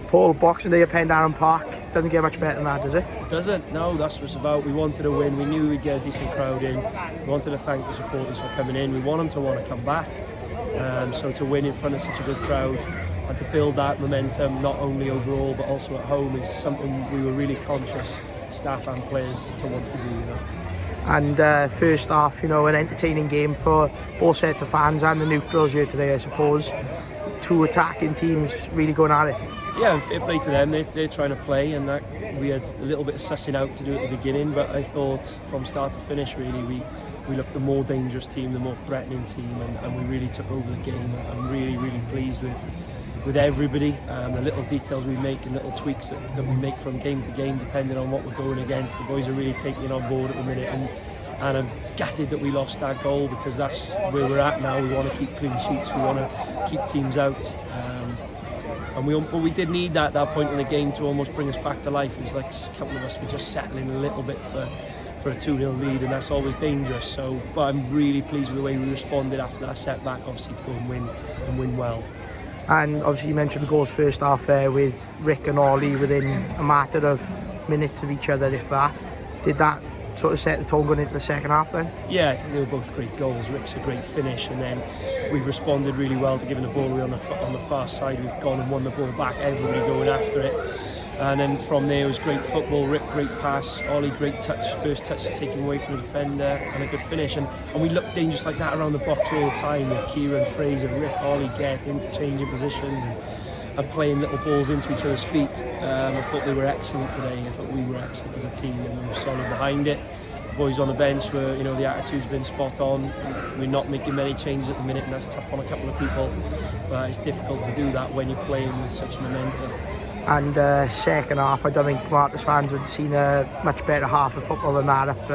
Paul, Boxing Day at Penydarren Park doesn't get much better than that, does it? It doesn't, no, that's what it's about. We wanted to win, we knew we'd get a decent crowd in. We wanted to thank the supporters for coming in, we want them to want to come back. So to win in front of such a good crowd and to build that momentum, not only overall but also at home, is something we were really conscious, staff and players, to want to do. And first half, an entertaining game for both sets of fans and the neutrals here today, I suppose. Two attacking teams really going at it. Yeah, and fair play to them, they're trying to play, and that we had a little bit of sussing out to do at the beginning, but I thought from start to finish really we looked the more dangerous team, the more threatening team, and we really took over the game. I'm really pleased with everybody, the little details we make and little tweaks that we make from game to game depending on what we're going against. The boys are really taking it on board at the minute, and I'm gutted that we lost that goal, because that's where we're at now. We want to keep clean sheets, we want to keep teams out, but we did need that point in the game to almost bring us back to life. It was like a couple of us were just settling a little bit for a 2-0 lead, and that's always dangerous. But I'm really pleased with the way we responded after that setback, obviously, to go and win well. And obviously you mentioned the goals first half there with Rick and Ollie within a matter of minutes of each other, if that. Did that sort of set the tone going into the second half then? Yeah, I think they were both great goals. Rick's a great finish, and then we've responded really well to giving the ball away on the far side. We've gone and won the ball back, everybody going after it. And then from there it was great football. Rick, great pass. Ollie, great touch, first touch taking away from the defender, and a good finish. And we looked dangerous like that around the box all the time, with Kieran, Fraser, Rick, Ollie, Geth interchanging positions and playing little balls into each other's feet. I thought they were excellent today. I thought we were excellent as a team, and we were solid behind it. The boys on the bench were, the attitude's been spot on. We're not making many changes at the minute, and that's tough on a couple of people. But it's difficult to do that when you're playing with such momentum. And second half, I don't think Merthyr fans would have seen a much better half of football than that up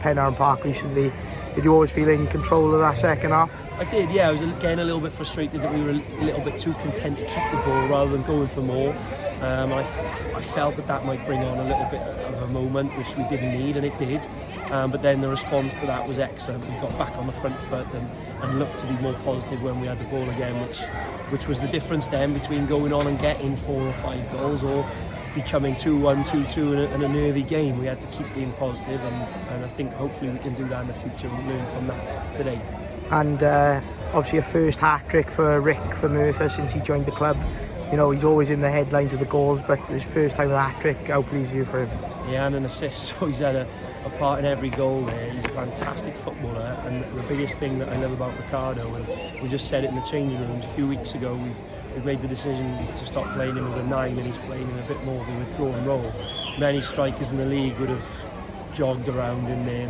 Penydarren Park recently. Did you always feel in control of that second half? I did, yeah. I was again a little bit frustrated that we were a little bit too content to keep the ball rather than going for more. I felt that might bring on a little bit of a moment, which we didn't need, and it did. But then the response to that was excellent. We got back on the front foot and looked to be more positive when we had the ball again, which was the difference then between going on and getting 4 or 5 goals or becoming 2-1, 2-2 and a nervy game. We had to keep being positive, and I think hopefully we can do that in the future and learn from that today. And obviously a first hat-trick for Rick for Merthyr since he joined the club. He's always in the headlines with the goals, but his first time with a hat-trick, how pleased are you for him? Yeah, and an assist, so he's had a part in every goal there. He's a fantastic footballer, and the biggest thing that I love about Ricardo, and we just said it in the changing rooms a few weeks ago, we've made the decision to stop playing him as a 9, and he's playing in a bit more of a withdrawn role. Many strikers in the league would have jogged around in there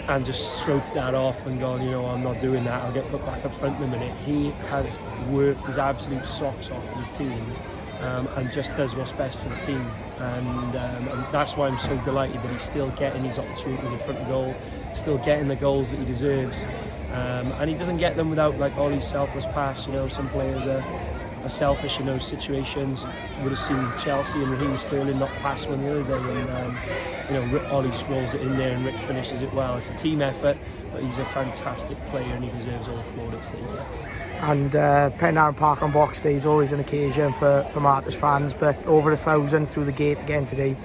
and just stroked that off and gone, I'm not doing that, I'll get put back up front in a minute. He has worked his absolute socks off for the team, and just does what's best for the team, and that's why I'm so delighted that he's still getting these opportunities in front of goal, still getting the goals that he deserves, and he doesn't get them without Ollie's selfless pass. Some players are selfish in those situations. You would have seen Chelsea and Raheem Sterling not pass one the other day, and Ollie just rolls it in there and Rick finishes it well. It's a team effort, but he's a fantastic player and he deserves all the plaudits that he gets. And Penydarren Park on Boxing Day is always an occasion for Merthyr fans, but over 1,000 through the gate again today.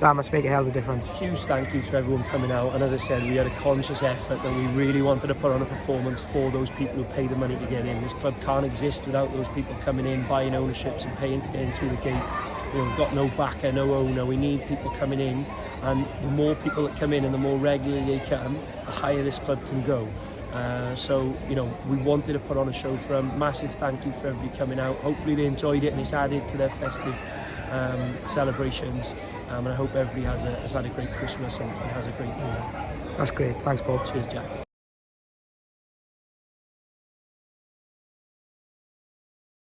That must make a hell of a difference. Huge thank you to everyone coming out, and as I said, we had a conscious effort that we really wanted to put on a performance for those people who pay the money to get in. This club can't exist without those people coming in, buying ownerships and paying to get in through the gate. We've got no backer, no owner. We need people coming in, and the more people that come in and the more regularly they come, the higher this club can go. We wanted to put on a show for them. Massive thank you for everybody coming out. Hopefully they enjoyed it and it's added to their festive celebrations. And I hope everybody has had a great Christmas and has a great New Year. That's great. Thanks, Bob. Cheers, Jack.